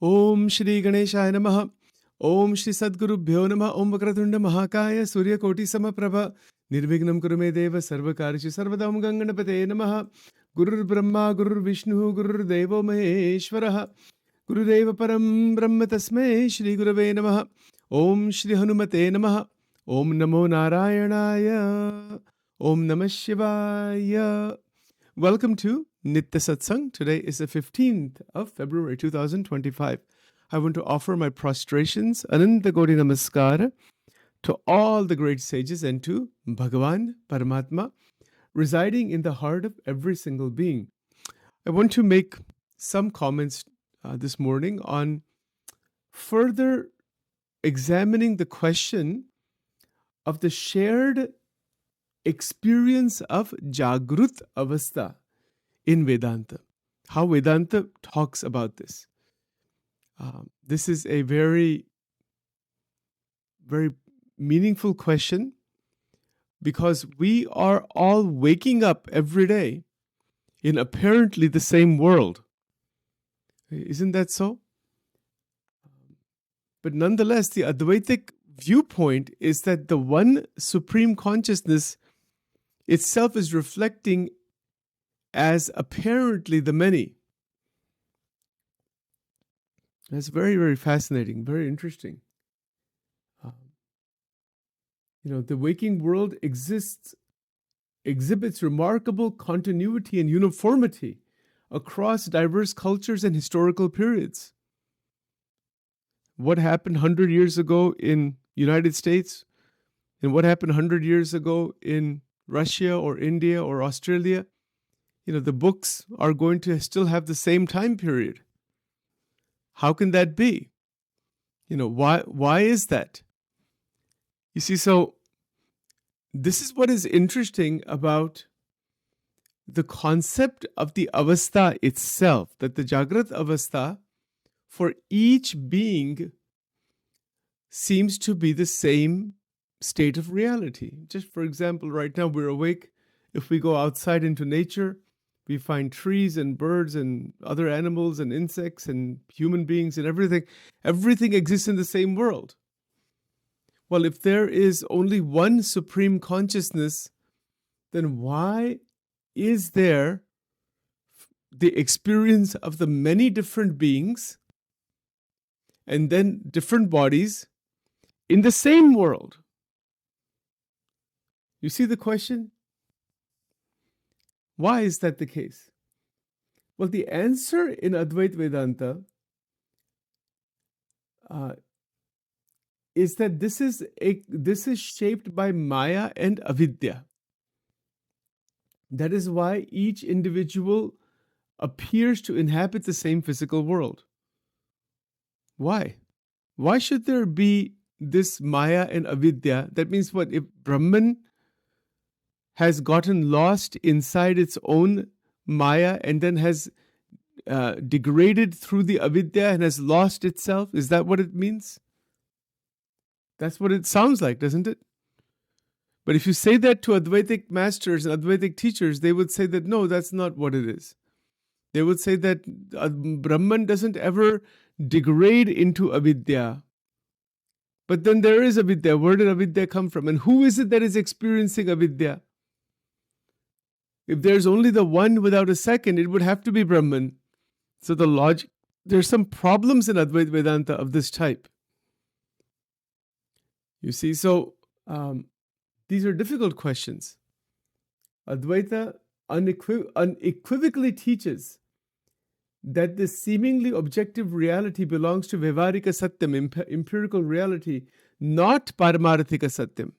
Om Shri Ganeshaya Namaha. Om Shri Sadgurubhyo Namaha. Om Vakratunda Mahakaya Surya Koti Samaprabha. Nirvignam Kurume Deva Sarvakarishi Sarvadam Ganganapate Namaha. Gurur Brahma Gurur Vishnu Gurur Devo Maheshwaraha. Gurudeva Param Brahma Tasmai Shri Gurave Namaha. Om Shri Hanumate Namaha. Om Namo Narayanaya. Om Namah Shivaya. Welcome to Nitya Satsang. Today is the 15th of February 2025. I want to offer my prostrations, Ananta Koti Namaskara, to all the great sages and to Bhagavan Paramatma, residing in the heart of every single being. I want to make some comments this morning on further examining the question of the shared experience of Jagrut Avastha in Vedanta. How Vedanta talks about this. This is a very, very meaningful question because we are all waking up every day in apparently the same world. Isn't that so? But nonetheless, the Advaitic viewpoint is that the one supreme consciousness itself is reflecting as apparently the many. That's very, very fascinating, very interesting. The waking world exhibits remarkable continuity and uniformity across diverse cultures and historical periods. What happened 100 years ago in United States and what happened 100 years ago in Russia or India or Australia, the books are going to still have the same time period. How can that be? Why is that? You see, so this is what is interesting about the concept of the avastha itself, that the Jagrat avastha for each being seems to be the same state of reality. Just for example, right now we're awake. If we go outside into nature, we find trees and birds and other animals and insects and human beings and everything. Everything exists in the same world. Well, if there is only one supreme consciousness, then why is there the experience of the many different beings and then different bodies in the same world? You see the question? Why is that the case? Well, the answer in Advaita Vedanta is that this is shaped by Maya and Avidya. That is why each individual appears to inhabit the same physical world. Why? Why should there be this Maya and Avidya? That means what? If Brahman has gotten lost inside its own Maya and then has degraded through the Avidya and has lost itself, is that what it means? That's what it sounds like, doesn't it? But if you say that to Advaitic masters and Advaitic teachers, they would say that no, that's not what it is. They would say that Brahman doesn't ever degrade into Avidya. But then there is Avidya. Where did Avidya come from? And who is it that is experiencing Avidya? If there's only the one without a second, it would have to be Brahman. So there's some problems in Advaita Vedanta of this type. You see, so these are difficult questions. Advaita unequivocally teaches that the seemingly objective reality belongs to Vyavarika Satyam, empirical reality, not Paramarthika Satyam.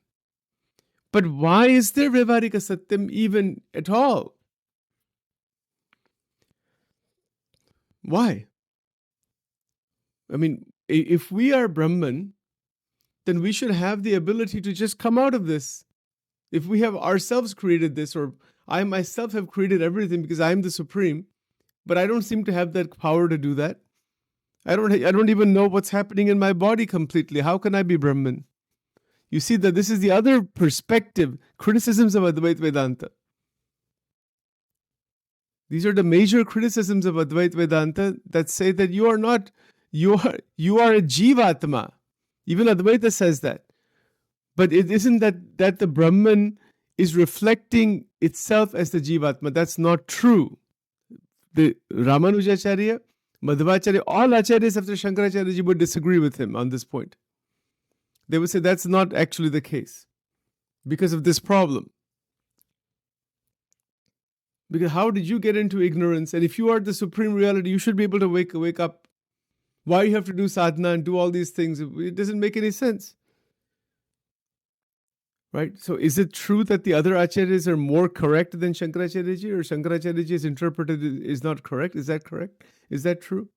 But why is there Vyavarika Satyam even at all? Why? I mean, if we are Brahman, then we should have the ability to just come out of this. If we have ourselves created this, or I myself have created everything because I am the supreme, but I don't seem to have that power to do that. I don't even know what's happening in my body completely. How can I be Brahman? You see that this is the other perspective, criticisms of Advaita Vedanta. These are the major criticisms of Advaita Vedanta that say that you are not You are a Jivatma. Even Advaita says that. But it isn't that the Brahman is reflecting itself as the Jivatma. That's not true. The Ramanujacharya, Madhvacharya, all Acharyas after Shankaracharya ji would disagree with him on this point. They would say that's not actually the case because of this problem. Because how did you get into ignorance? And if you are the supreme reality, you should be able to wake up. Why you have to do sadhana and do all these things? It doesn't make any sense. Right? So is it true that the other acharyas are more correct than Shankaracharya ji, or Shankaracharya ji is interpreted is not correct? Is that correct? Is that true?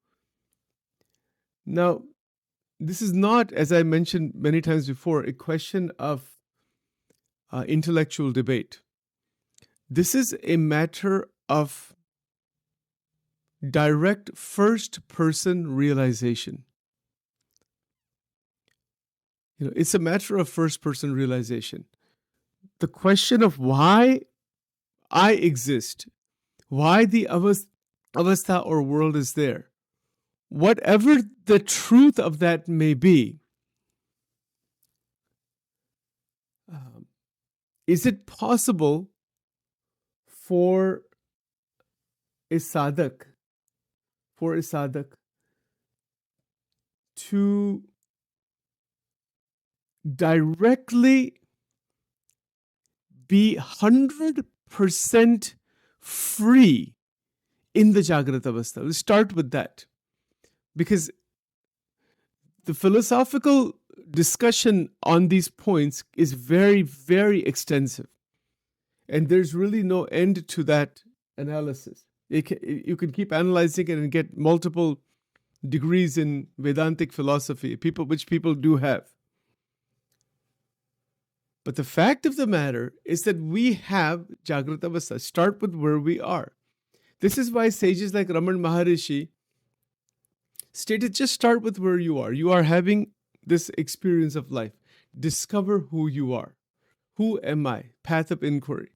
Now, this is not, as I mentioned many times before, a question of intellectual debate. This is a matter of direct first-person realization. It's a matter of first-person realization. The question of why I exist, why the avastha or world is there, whatever the truth of that may be, is it possible for a sadhak to directly be 100% free in the Jagrata Avastha? Let's start with that. Because the philosophical discussion on these points is very, very extensive. And there's really no end to that analysis. You can keep analyzing it and get multiple degrees in Vedantic philosophy, which people do have. But the fact of the matter is that we have Jagrata Avastha. Start with where we are. This is why sages like Raman Maharishi stated, just start with where you are. You are having this experience of life. Discover who you are. Who am I? Path of inquiry.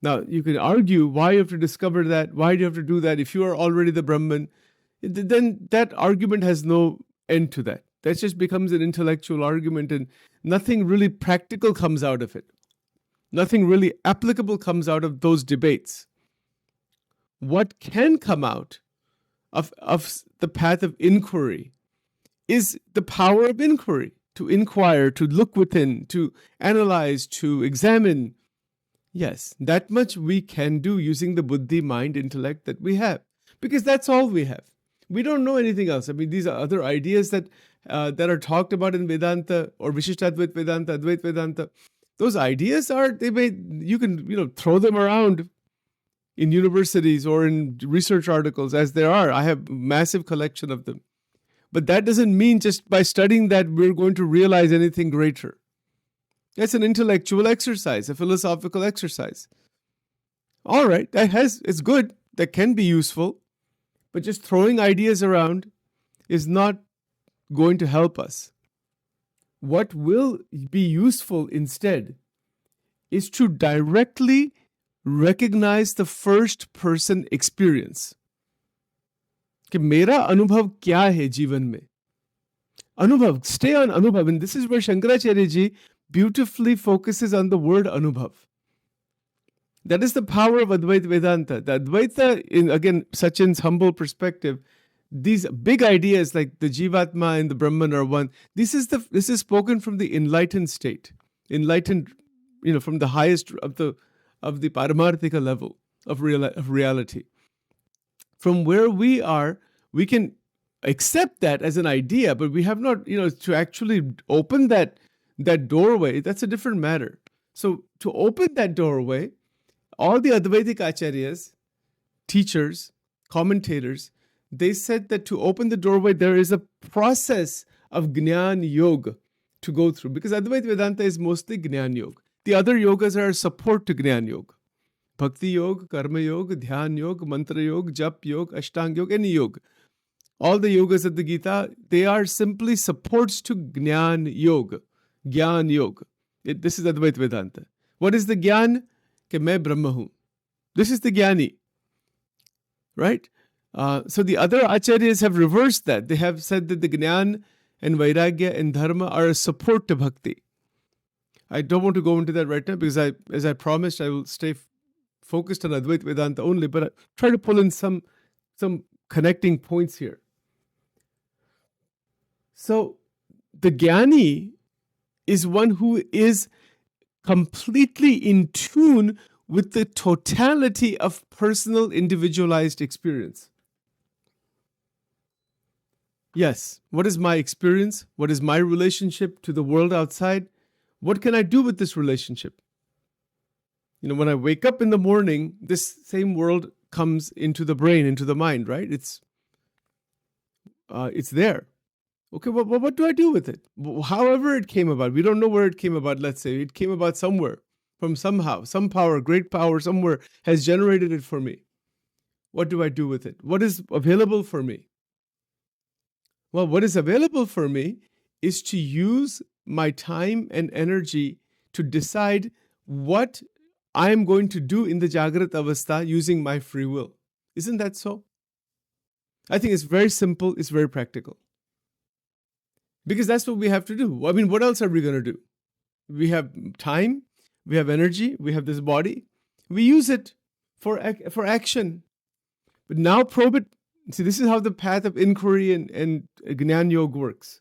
Now, you can argue why you have to discover that, why do you have to do that? If you are already the Brahman, then that argument has no end to that. That just becomes an intellectual argument and nothing really practical comes out of it. Nothing really applicable comes out of those debates. What can come out of the path of inquiry is the power of inquiry, to inquire, to look within, to analyze, to examine. Yes, that much we can do using the buddhi, mind, intellect that we have, because that's all we have. We don't know anything else. I mean, these are other ideas that are talked about in Vedanta or Vishishtadvait Vedanta, Advait Vedanta. Those ideas you can throw them around in universities or in research articles as there are. I have a massive collection of them. But that doesn't mean just by studying that we're going to realize anything greater. It's an intellectual exercise, a philosophical exercise. All right, it's good. That can be useful. But just throwing ideas around is not going to help us. What will be useful instead is to directly recognize the first person experience. कि मेरा अनुभव क्या है जीवन में? Anubhav, stay on Anubhav. And this is where Shankaracharya ji beautifully focuses on the word Anubhav. That is the power of Advaita Vedanta. The Advaita, in again Sachin's humble perspective, these big ideas like the Jivatma and the Brahman are one. This is spoken from the enlightened state, enlightened, from the highest of the Paramarthika level of reality. From where we are, we can accept that as an idea, but we have not, to actually open that doorway. That's a different matter. So to open that doorway, all the Advaitic Acharyas, teachers, commentators, they said that to open the doorway, there is a process of Jnana Yoga to go through, because Advaita Vedanta is mostly Jnana Yoga. The other yogas are a support to Jnana Yoga. Bhakti Yoga, Karma Yoga, Dhyan Yoga, Mantra Yoga, Jap Yoga, Ashtanga Yoga, any yoga. All the yogas of the Gita, they are simply supports to Jnana Yoga, Gyan Yoga. This is Advaita Vedanta. What is the Gyan? Ke main Brahma hu. This is the Gyani. Right? So the other acharyas have reversed that. They have said that the Gnan and Vairagya and Dharma are a support to bhakti. I don't want to go into that right now because as I promised, I will stay focused on Advaita Vedanta only, but I try to pull in some connecting points here. So the Jnani is one who is completely in tune with the totality of personal individualized experience. Yes, what is my experience? What is my relationship to the world outside? What can I do with this relationship? When I wake up in the morning, this same world comes into the brain, into the mind, right? It's there. Okay, well, what do I do with it? However it came about, we don't know where it came about. Let's say it came about somewhere, from somehow, some power, great power somewhere has generated it for me. What do I do with it? What is available for me? Well, what is available for me is to use my time and energy to decide what I am going to do in the Jagrat Avastha using my free will. Isn't that so? I think it's very simple, it's very practical. Because that's what we have to do. I mean, what else are we going to do? We have time, we have energy, we have this body. We use it for action. But now probe it. See, this is how the path of inquiry and Gnan Yoga works.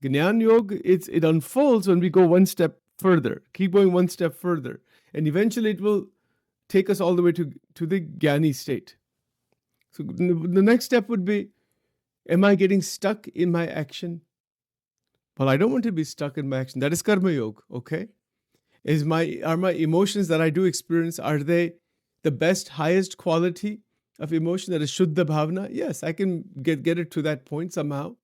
Gnan Yoga, it unfolds when we go one step further, keep going one step further. And eventually it will take us all the way to the Jnani state. So the next step would be, am I getting stuck in my action? Well, I don't want to be stuck in my action. That is Karma Yoga, okay? Are my emotions that I do experience, are they the best, highest quality of emotion, that is Shuddha Bhavana? Yes, I can get it to that point somehow.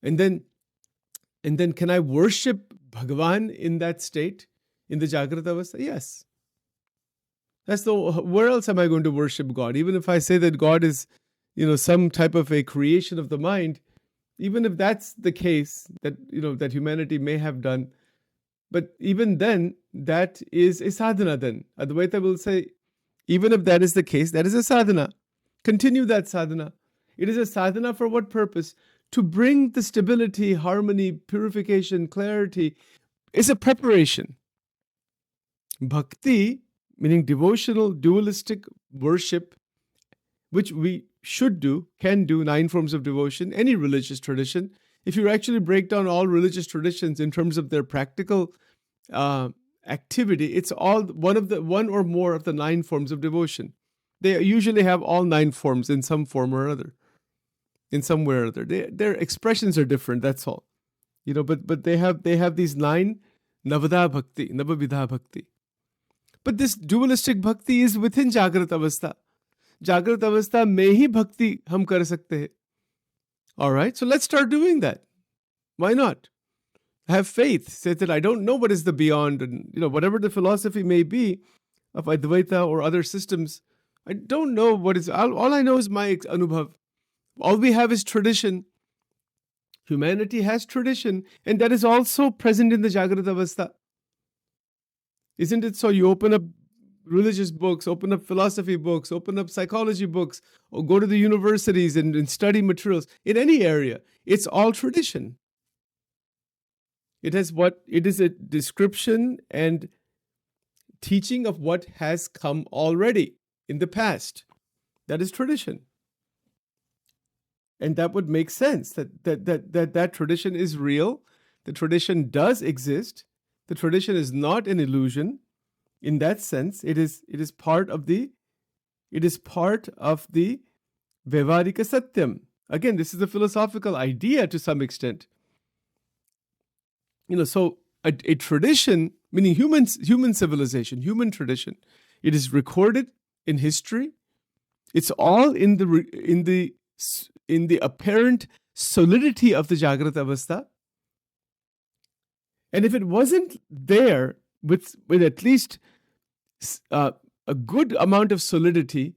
And then can I worship Bhagavan in that state, in the Jagrata Avastha? Yes. Where else am I going to worship God? Even if I say that God is, some type of a creation of the mind, even if that's the case, that humanity may have done, but even then, that is a sadhana then. Advaita will say, even if that is the case, that is a sadhana. Continue that sadhana. It is a sadhana for what purpose? To bring the stability, harmony, purification, clarity. It's a preparation. Bhakti, meaning devotional, dualistic worship, which we should do, can do, 9 forms of devotion, any religious tradition. If you actually break down all religious traditions in terms of their practical activity, it's all one or more of the 9 forms of devotion. They usually have all 9 forms in some form or other, in some way or other. Their expressions are different. That's all, But they have these 9 Navada Bhakti, Navavidha Bhakti. But this dualistic bhakti is within Jagrat Avastha. Jagrat Avastha mein hi bhakti hum kar sakte hai. All right, so let's start doing that. Why not? Have faith. Say that I don't know what is the beyond, and whatever the philosophy may be of Advaita or other systems, I don't know what is. All I know is my anubhav. All we have is tradition. Humanity has tradition, and that is also present in the Jagrata Avastha. Isn't it so? You open up religious books, open up philosophy books, open up psychology books, or go to the universities and study materials in any area. It's all tradition. It is a description and teaching of what has come already in the past. That is tradition. And that would make sense that tradition is real. The tradition does exist. The tradition is not an illusion. In that sense, it is part of the Vyavarika Satyam. Again, this is a philosophical idea to some extent. So a tradition, meaning human civilization, human tradition, it is recorded in history. It's all in the apparent solidity of the Jagrata Avastha. And if it wasn't there with at least a good amount of solidity,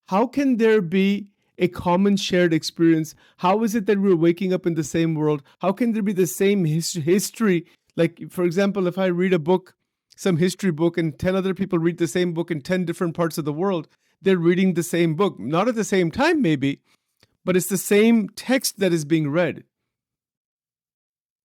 how can there be a common shared experience? How is it that we're waking up in the same world? How can there be the same history? Like, for example, if I read a book, some history book, and 10 other people read the same book in 10 different parts of the world, they're reading the same book. Not at the same time, maybe, but it's the same text that is being read.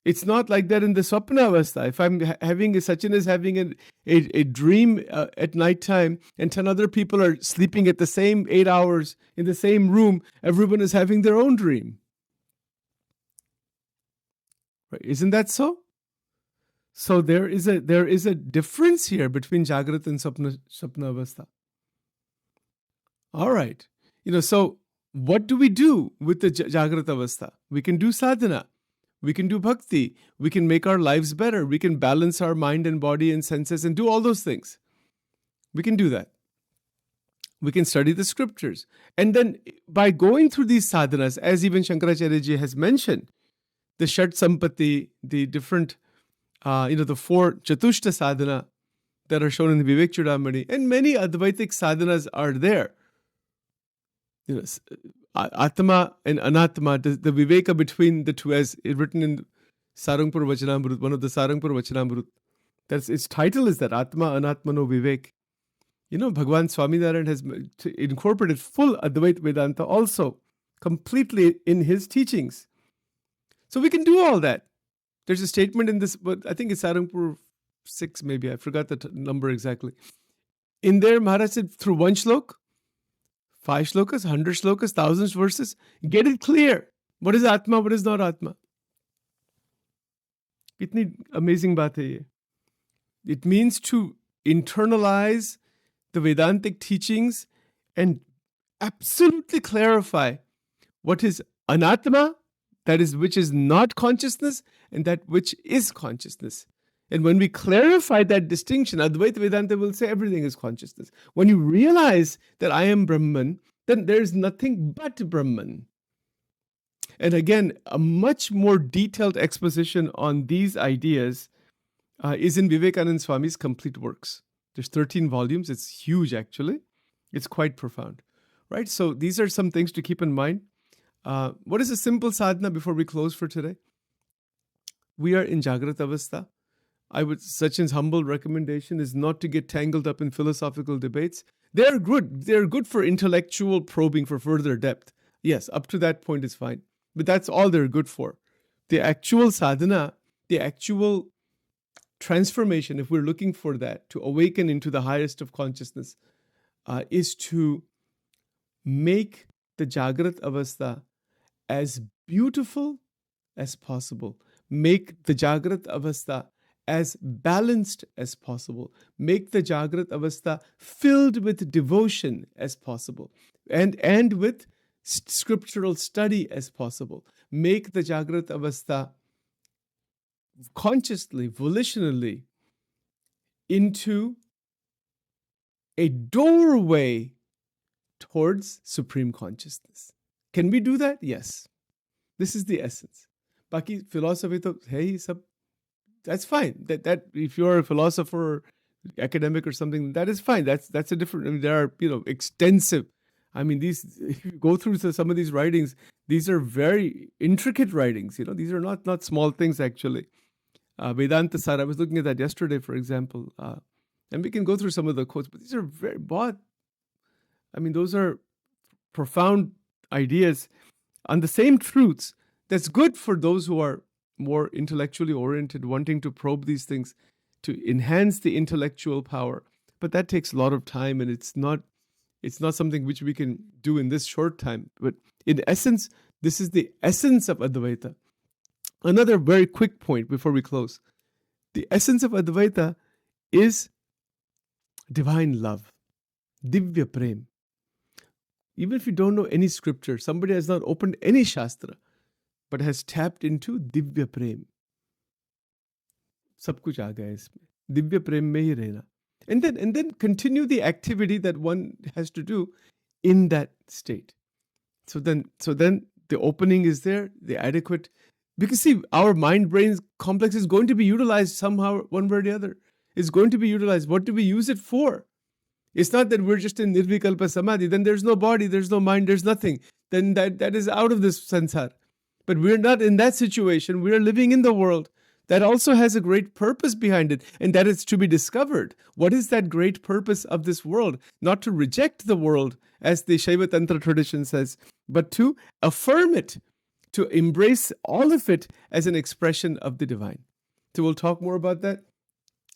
It's not like that in the Swapna Avastha. If I'm Sachin is having a dream at nighttime and 10 other people are sleeping at the same 8 hours in the same room, everyone is having their own dream. Right? Isn't that so? So there is a difference here between Jagrat and Sapna Avastha. All right. So what do we do with the Jagrat Avastha? We can do sadhana. We can do bhakti. We can make our lives better. We can balance our mind and body and senses and do all those things. We can do that. We can study the scriptures. And then by going through these sadhanas, as even Shankaracharya Ji has mentioned, the Shat Sampati, the different, the 4 Chatushta sadhana that are shown in the Vivek Chudamani, and many Advaitic sadhanas are there. Atma and Anatma, the Viveka between the two, as written in Sarangpur Vachanamrut, one of the Sarangpur Vachanamrut. Its title is that, Atma Anatmano Vivek. Bhagwan Swaminarayan has incorporated full Advait Vedanta also, completely in his teachings. So we can do all that. There's a statement in this, but I think it's Sarangpur 6 maybe, I forgot the number exactly. In there, Maharaj said, through one shlok, 5 shlokas, 100 shlokas, 1,000 verses, get it clear. What is Atma, what is not Atma? Kitni amazing baat hai ye. It means to internalize the Vedantic teachings and absolutely clarify what is anatma, that is which is not consciousness, and that which is consciousness. And when we clarify that distinction, Advaita Vedanta will say everything is consciousness. When you realize that I am Brahman, then there is nothing but Brahman. And again, a much more detailed exposition on these ideas is in Vivekananda Swami's complete works. There's 13 volumes. It's huge, actually. It's quite profound, right? So these are some things to keep in mind. What is a simple sadhana before we close for today? We are in Jagrat Avastha. Sachin's humble recommendation is not to get tangled up in philosophical debates. They're good. They're good for intellectual probing for further depth. Yes, up to that point is fine. But that's all they're good for. The actual sadhana, the actual transformation, if we're looking for that, to awaken into the highest of consciousness, is to make the Jagrat Avastha as beautiful as possible. Make the Jagrat Avastha as balanced as possible. Make the Jagrat Avastha filled with devotion as possible. And with scriptural study as possible. Make the Jagrat Avastha consciously, volitionally, into a doorway towards supreme consciousness. Can we do that? Yes. This is the essence. Baki philosophy to hai hi sab. That's fine. That if you're a philosopher, or academic or something, that is fine. That's a different. I mean, there are extensive. I mean, if you go through some of these writings, these are very intricate writings. These are not small things actually. Vedanta Sara. I was looking at that yesterday, for example, and we can go through some of the quotes. But these are very broad. I mean, those are profound ideas on the same truths. That's good for those who are more intellectually oriented, wanting to probe these things to enhance the intellectual power. But that takes a lot of time, and it's not something which we can do in this short time. But in essence, this is the essence of Advaita. Another very quick point before we close. The essence of Advaita is divine love, Divya Prem. Even if you don't know any scripture, somebody has not opened any Shastra, but has tapped into Divya Prem. Sab kuch aa gaya isme. Divya Prem mein hi rehna. And then continue the activity that one has to do in that state. So then the opening is there, the adequate. Because see, our mind-brain complex is going to be utilized somehow, one way or the other. It's going to be utilized. What do we use it for? It's not that we're just in Nirvikalpa Samadhi. Then there's no body, there's no mind, there's nothing. Then that is out of this sansar. But we're not in that situation. We are living in the world. that also has a great purpose behind it, and that is to be discovered. What is that great purpose of this world? Not to reject the world, as the Shaiva Tantra tradition says, but to affirm it, to embrace all of it as an expression of the divine. So we'll talk more about that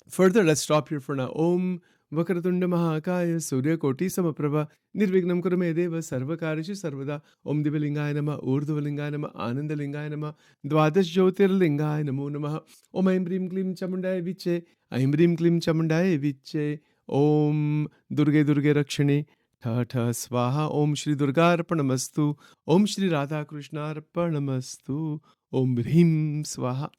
further. Let's stop here for now. Om Vakratunda Mahakaya Surya Koti Samaprabha Nirvignam Kurume Deva Sarvakarishi Sarvada. Om Divalingaya Nama Urdhvalingaya Nama Anandalingaya Nama Dwadash Jyotirlingaya Namo Namaha. Om Aim Brim Klim Chamundaya Viche Aim Brim Klim Chamundaya Viche. Om Durge Durge Rakshani Tha Tha Swaha. Om Shri Durga Arpanamastu. Om Shri Radha Krishna Arpanamastu. Om Bhrim Swaha.